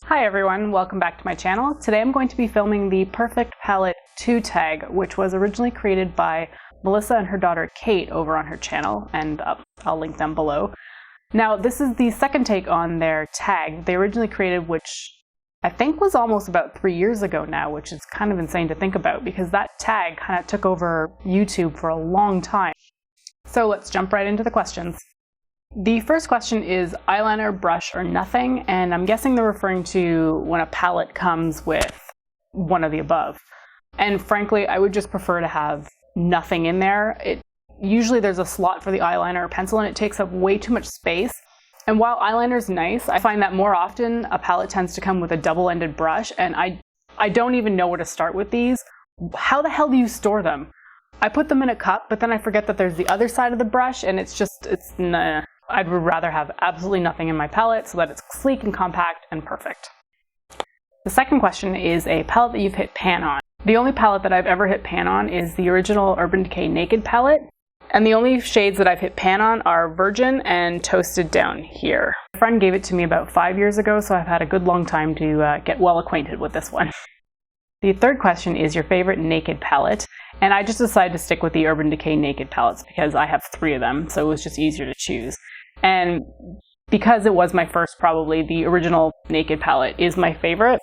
Hi everyone, welcome back to my channel. Today I'm going to be filming the Perfect Palette 2 tag, which was originally created by Melissa and her daughter Kate over on her channel, and I'll link them below. Now this is the second take on their tag they originally created, which I think was almost about 3 years ago now, which is kind of insane to think about because that tag kind of took over YouTube for a long time. So let's jump right into the questions. The first question is eyeliner, brush, or nothing, and I'm guessing they're referring to when a palette comes with one of the above. And frankly, I would just prefer to have nothing in there. Usually there's a slot for the eyeliner or pencil and it takes up way too much space. And while eyeliner's nice, I find that more often a palette tends to come with a double-ended brush, and I don't even know where to start with these. How the hell do you store them? I put them in a cup, but then I forget that there's the other side of the brush, and it's nah. I'd rather have absolutely nothing in my palette so that it's sleek and compact and perfect. The second question is a palette that you've hit pan on. The only palette that I've ever hit pan on is the original Urban Decay Naked palette, and the only shades that I've hit pan on are Virgin and Toasted down here. A friend gave it to me about 5 years ago, so I've had a good long time to get well acquainted with this one. The third question is your favorite Naked palette, and I just decided to stick with the Urban Decay Naked palettes because I have 3 of them, so it was just easier to choose. And because it was my first, probably the original Naked palette is my favorite.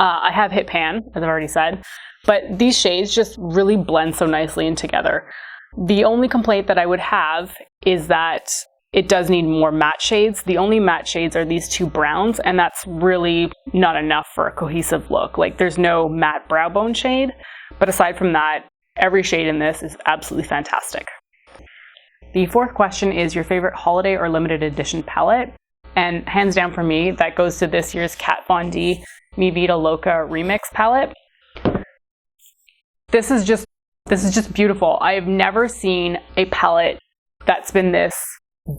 I have hit pan, as I've already said, but these shades just really blend so nicely in together. The only complaint that I would have is that it does need more matte shades. The only matte shades are these 2 browns, and that's really not enough for a cohesive look. Like, there's no matte brow bone shade, but aside from that, every shade in this is absolutely fantastic. The fourth question is your favorite holiday or limited edition palette, and hands down for me, that goes to this year's Kat Von D Mi Vida Loca Remix palette. This is just beautiful. I have never seen a palette that's been this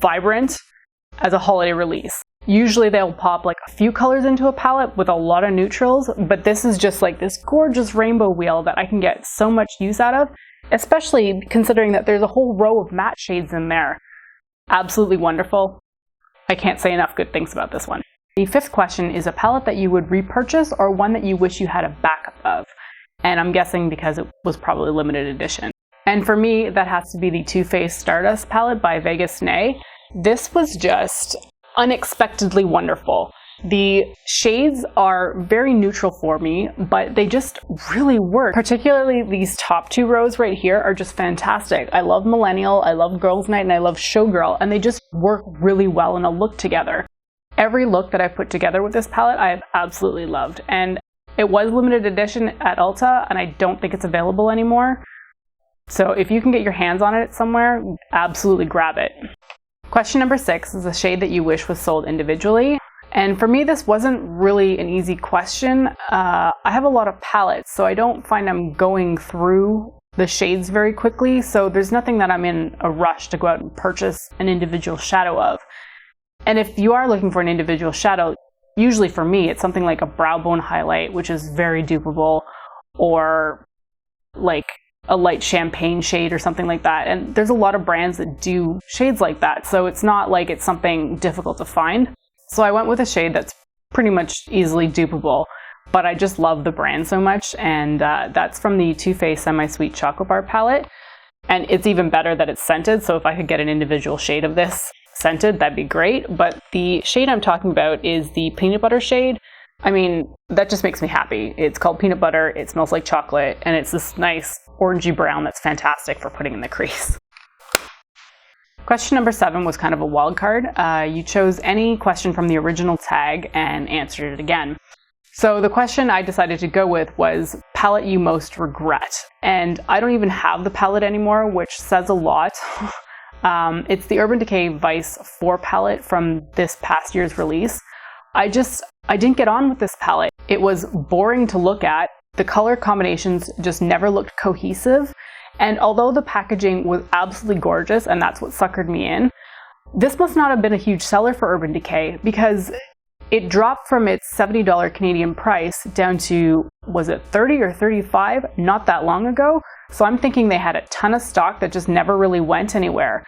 vibrant as a holiday release. Usually they'll pop like a few colors into a palette with a lot of neutrals, but this is just like this gorgeous rainbow wheel that I can get so much use out of, especially considering that there's a whole row of matte shades in there. Absolutely wonderful. I can't say enough good things about this one. The fifth question is a palette that you would repurchase or one that you wish you had a backup of. And I'm guessing because it was probably limited edition. And for me, that has to be the Too Faced Stardust palette by Vegas Nay. This was just unexpectedly wonderful. The shades are very neutral for me, but they just really work. Particularly these top 2 rows right here are just fantastic. I love Millennial, I love Girls Night, and I love Showgirl, and they just work really well in a look together. Every look that I've put together with this palette, I have absolutely loved. And it was limited edition at Ulta, and I don't think it's available anymore. So if you can get your hands on it somewhere, absolutely grab it. Question number 6 is a shade that you wish was sold individually. And for me, this wasn't really an easy question. I have a lot of palettes, so I don't find I'm going through the shades very quickly. So there's nothing that I'm in a rush to go out and purchase an individual shadow of. And if you are looking for an individual shadow, usually for me, it's something like a brow bone highlight, which is very dupable, or like a light champagne shade or something like that. And there's a lot of brands that do shades like that, so it's not like it's something difficult to find. So I went with a shade that's pretty much easily dupable, but I just love the brand so much, and that's from the Too Faced Semi-Sweet Chocolate Bar palette. And it's even better that it's scented, so if I could get an individual shade of this scented, that'd be great. But the shade I'm talking about is the peanut butter shade. I mean, that just makes me happy. It's called Peanut Butter, it smells like chocolate, and it's this nice orangey brown that's fantastic for putting in the crease. Question number 7 was kind of a wild card. You chose any question from the original tag and answered it again. So the question I decided to go with was palette you most regret. And I don't even have the palette anymore, which says a lot. It's the Urban Decay Vice 4 palette from this past year's release. I didn't get on with this palette. It was boring to look at. The color combinations just never looked cohesive. And although the packaging was absolutely gorgeous, and that's what suckered me in, this must not have been a huge seller for Urban Decay because it dropped from its $70 Canadian price down to, was it $30 or $35 not that long ago? So I'm thinking they had a ton of stock that just never really went anywhere.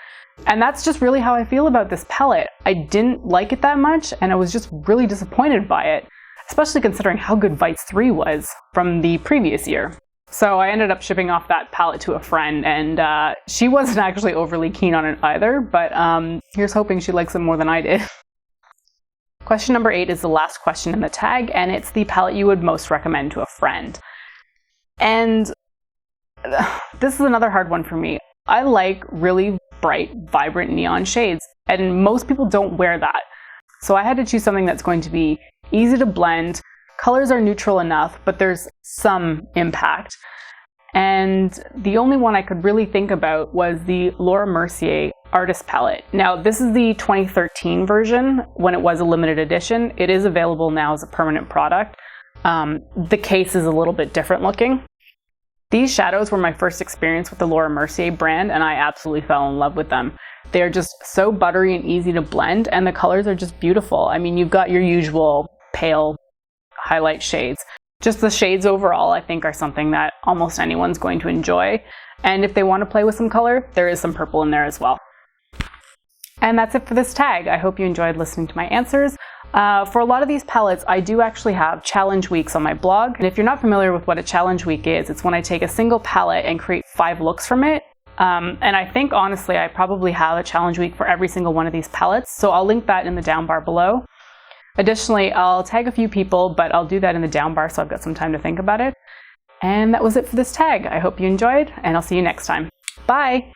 And that's just really how I feel about this palette. I didn't like it that much, and I was just really disappointed by it, especially considering how good Vites 3 was from the previous year. So I ended up shipping off that palette to a friend, and she wasn't actually overly keen on it either, but here's hoping she likes it more than I did. Question number 8 is the last question in the tag, and it's the palette you would most recommend to a friend. And this is another hard one for me. I like really bright, vibrant neon shades, and most people don't wear that. So I had to choose something that's going to be easy to blend. Colors are neutral enough, but there's some impact. And the only one I could really think about was the Laura Mercier Artist Palette. Now, this is the 2013 version when it was a limited edition. It is available now as a permanent product. The case is a little bit different looking. These shadows were my first experience with the Laura Mercier brand, and I absolutely fell in love with them. They are just so buttery and easy to blend, and the colors are just beautiful. I mean, you've got your usual pale highlight shades. Just the shades overall, I think, are something that almost anyone's going to enjoy. And if they want to play with some color, there is some purple in there as well. And that's it for this tag. I hope you enjoyed listening to my answers. For a lot of these palettes, I do actually have challenge weeks on my blog. And if you're not familiar with what a challenge week is, it's when I take a single palette and create 5 looks from it. And I think, honestly, I probably have a challenge week for every single one of these palettes. So I'll link that in the down bar below. Additionally, I'll tag a few people, but I'll do that in the down bar so I've got some time to think about it. And that was it for this tag. I hope you enjoyed, and I'll see you next time. Bye!